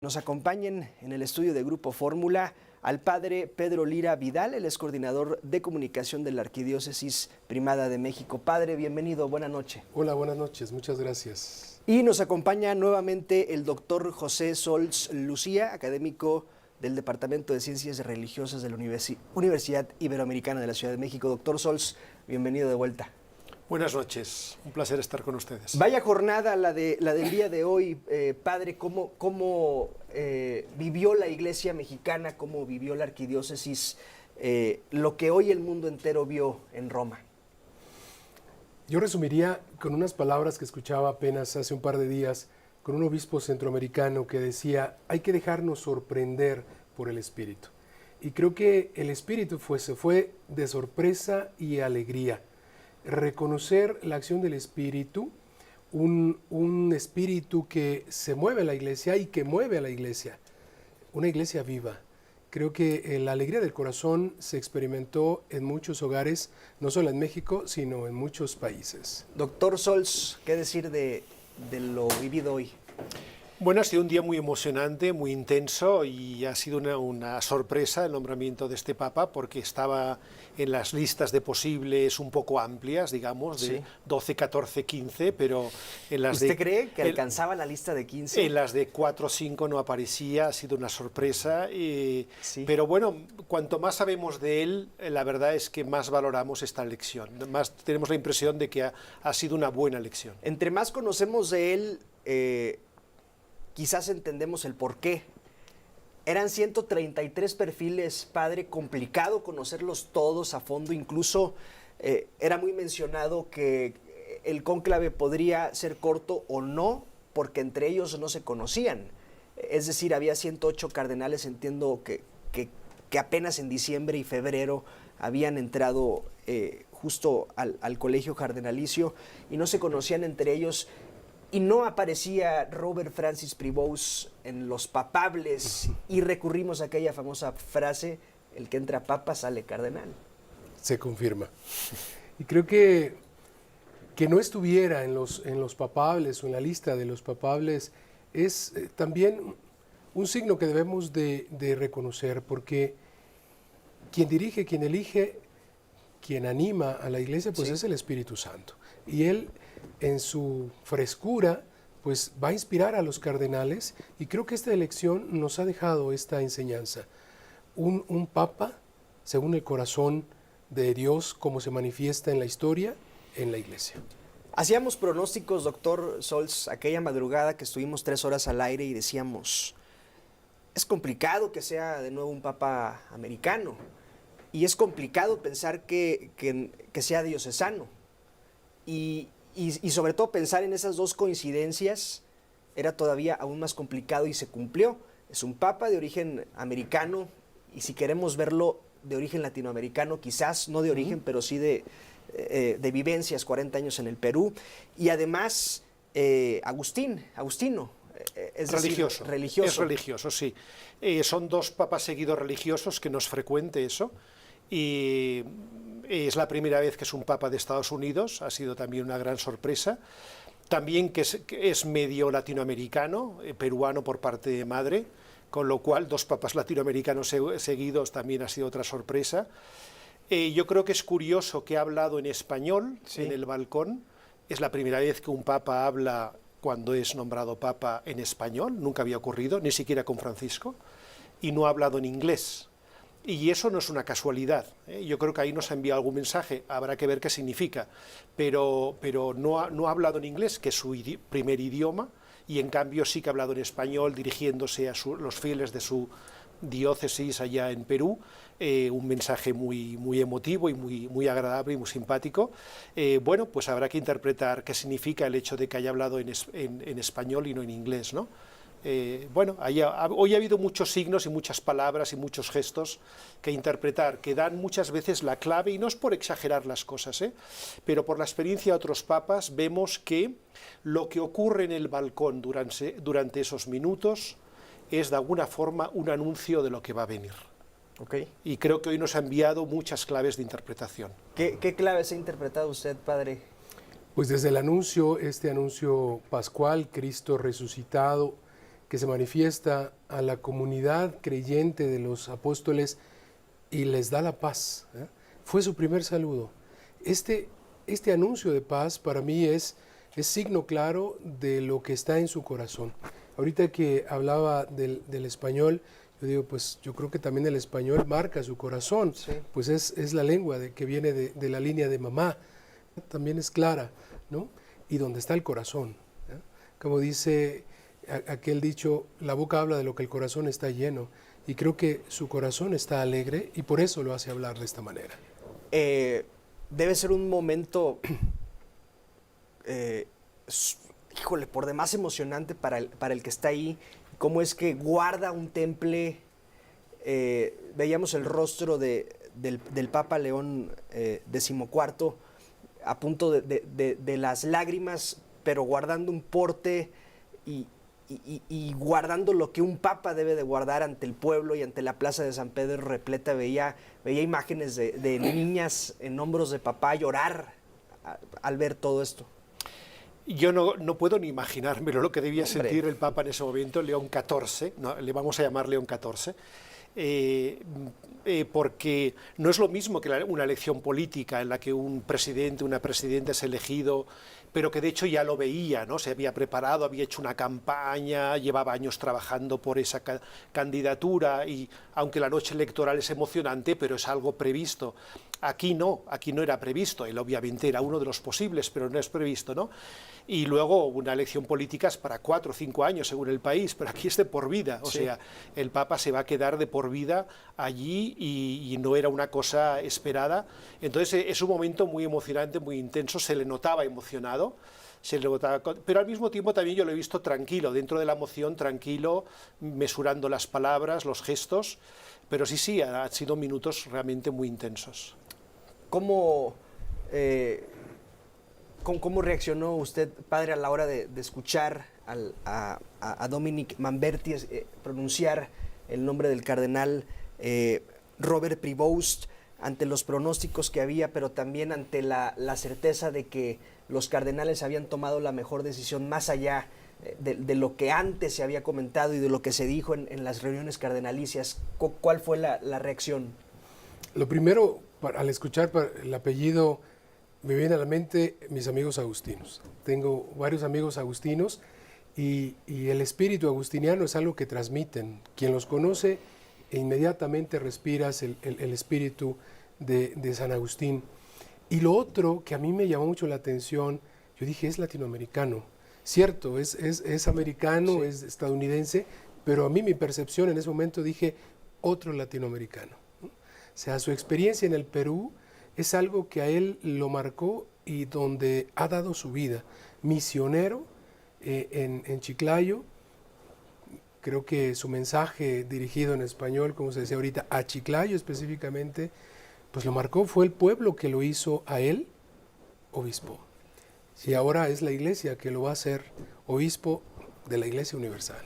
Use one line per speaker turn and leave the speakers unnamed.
Nos acompañen en el estudio de Grupo Fórmula al padre Pedro Lira Vidal, él es coordinador de comunicación de la Arquidiócesis Primada de México. Padre, bienvenido, buenas noches.
Hola, buenas noches, muchas gracias.
Y nos acompaña nuevamente el doctor José Sols Lucía, académico del Departamento de Ciencias Religiosas de la Universidad Iberoamericana de la Ciudad de México. Doctor Sols, bienvenido de vuelta.
Buenas noches, un placer estar con ustedes.
Vaya jornada la del día de hoy, padre, ¿cómo vivió la Iglesia mexicana, cómo vivió la arquidiócesis, lo que hoy el mundo entero vio en Roma?
Yo resumiría con unas palabras que escuchaba apenas hace un par de días con un obispo centroamericano que decía: hay que dejarnos sorprender por el Espíritu. Y creo que el Espíritu se fue de sorpresa y alegría. Reconocer la acción del Espíritu, un Espíritu que se mueve a la Iglesia y que mueve a la Iglesia, una Iglesia viva. Creo que la alegría del corazón se experimentó en muchos hogares, no solo en México, sino en muchos países.
Doctor Sols, ¿qué decir de lo vivido hoy?
Bueno, ha sido un día muy emocionante, muy intenso, y ha sido una sorpresa el nombramiento de este Papa, porque estaba en las listas de posibles un poco amplias, digamos, de 12, 14, 15, pero en las
¿Usted cree que alcanzaba la lista de 15?
En las de 4 o 5 no aparecía, ha sido una sorpresa,
sí.
Pero bueno, cuanto más sabemos de él, la verdad es que más valoramos esta elección, más tenemos la impresión de que ha sido una buena elección.
Entre más conocemos de él, quizás entendemos el porqué. Eran 133 perfiles, padre, complicado conocerlos todos a fondo, incluso era muy mencionado que el cónclave podría ser corto o no, porque entre ellos no se conocían. Es decir, había 108 cardenales, entiendo que apenas en diciembre y febrero habían entrado justo al colegio cardenalicio y no se conocían entre ellos. Y no aparecía Robert Francis Prevost en los papables, y recurrimos a aquella famosa frase: el que entra papa sale cardenal.
Se confirma. Y creo que no estuviera en los papables o en la lista de los papables es también un signo que debemos de reconocer, porque quien dirige, quien elige, quien anima a la Iglesia, pues es el Espíritu Santo. Y Él, en su frescura, pues va a inspirar a los cardenales, y creo que esta elección nos ha dejado esta enseñanza. Un papa según el corazón de Dios, como se manifiesta en la historia, en la Iglesia.
Hacíamos pronósticos, doctor Sols, aquella madrugada que estuvimos 3 horas al aire y decíamos: es complicado que sea de nuevo un papa americano, y es complicado pensar que sea diocesano. Y sobre todo pensar en esas dos coincidencias era todavía aún más complicado, y se cumplió. Es un papa de origen americano, y si queremos verlo de origen latinoamericano, quizás no de origen, pero sí de vivencias, 40 años en el Perú, y además agustino. Es
religioso.
Decir, religioso.
Es religioso, sí. Son 2 papas seguidos religiosos, que no es frecuente eso, y es la primera vez que es un papa de Estados Unidos, ha sido también una gran sorpresa. También que es medio latinoamericano, peruano por parte de madre, con lo cual 2 papas latinoamericanos seguidos también ha sido otra sorpresa. Yo creo que es curioso que ha hablado en español en el balcón. Es la primera vez que un papa habla cuando es nombrado papa en español, nunca había ocurrido, ni siquiera con Francisco, y no ha hablado en inglés. Y eso no es una casualidad, ¿eh? Yo creo que ahí nos ha enviado algún mensaje, habrá que ver qué significa, pero no ha hablado en inglés, que es su primer idioma, y en cambio sí que ha hablado en español, dirigiéndose a los fieles de su diócesis allá en Perú, un mensaje muy emotivo y muy agradable y muy simpático. Bueno, pues habrá que interpretar qué significa el hecho de que haya hablado en español y no en inglés, ¿no? Bueno, hoy ha habido muchos signos y muchas palabras y muchos gestos que interpretar, que dan muchas veces la clave, y no es por exagerar las cosas, pero por la experiencia de otros papas vemos que lo que ocurre en el balcón durante esos minutos es de alguna forma un anuncio de lo que va a venir.
Okay.
Y creo que hoy nos ha enviado muchas claves de interpretación.
¿Qué claves ha interpretado usted, padre?
Pues desde el anuncio, este anuncio pascual, Cristo resucitado, que se manifiesta a la comunidad creyente de los apóstoles y les da la paz. Fue su primer saludo. Este anuncio de paz para mí es signo claro de lo que está en su corazón. Ahorita que hablaba del español, yo digo, pues yo creo que también el español marca su corazón,
Sí.
pues es la lengua que viene de la línea de mamá, también es clara, ¿no? Y donde está el corazón, ¿eh? Como dice aquel dicho, la boca habla de lo que el corazón está lleno, y creo que su corazón está alegre y por eso lo hace hablar de esta manera.
Debe ser un momento, híjole, por demás emocionante para el que está ahí. Cómo es que guarda un temple. Veíamos el rostro del Papa León XIV a punto de las lágrimas, pero guardando un porte y guardando lo que un papa debe de guardar ante el pueblo, y ante la plaza de San Pedro repleta. Veía imágenes de niñas en hombros de papá llorar al ver todo esto.
Yo no puedo ni imaginármelo lo que debía
Hombre.
sentir el Papa en ese momento, León XIV, ¿no? Le vamos a llamar León XIV, porque no es lo mismo que una elección política en la que un presidente, una presidenta es elegido, pero que de hecho ya lo veía, ¿no? Se había preparado, había hecho una campaña, llevaba años trabajando por esa candidatura, y aunque la noche electoral es emocionante, pero es algo previsto. Aquí no era previsto. Él obviamente era uno de los posibles, pero no es previsto, ¿no? Y luego una elección política es para 4 o 5 años según el país, pero aquí es de por vida. O sea, el Papa se va a quedar de por vida allí, y no era una cosa esperada. Entonces es un momento muy emocionante, muy intenso. Se le notaba emocionado, pero al mismo tiempo también yo lo he visto tranquilo, dentro de la emoción, tranquilo, mesurando las palabras, los gestos. Pero sí, han sido minutos realmente muy intensos.
¿Cómo reaccionó usted, padre, a la hora de escuchar a Dominic Manverti pronunciar el nombre del cardenal Robert Prevost, ante los pronósticos que había, pero también ante la certeza de que los cardenales habían tomado la mejor decisión, más allá de lo que antes se había comentado y de lo que se dijo en las reuniones cardenalicias? ¿Cuál fue la reacción?
Lo primero, al escuchar el apellido, me viene a la mente mis amigos agustinos. Tengo varios amigos agustinos y el espíritu agustiniano es algo que transmiten. Quien los conoce, inmediatamente respiras el espíritu de San Agustín. Y lo otro que a mí me llamó mucho la atención, yo dije, es latinoamericano. Cierto, es americano, sí, es estadounidense, pero a mí mi percepción en ese momento dije, otro latinoamericano, ¿no? O sea, su experiencia en el Perú es algo que a él lo marcó y donde ha dado su vida. Misionero en Chiclayo, creo que su mensaje dirigido en español, como se decía ahorita, a Chiclayo específicamente, pues lo marcó, fue el pueblo que lo hizo a él obispo. Y ahora es la iglesia que lo va a hacer obispo de la Iglesia Universal.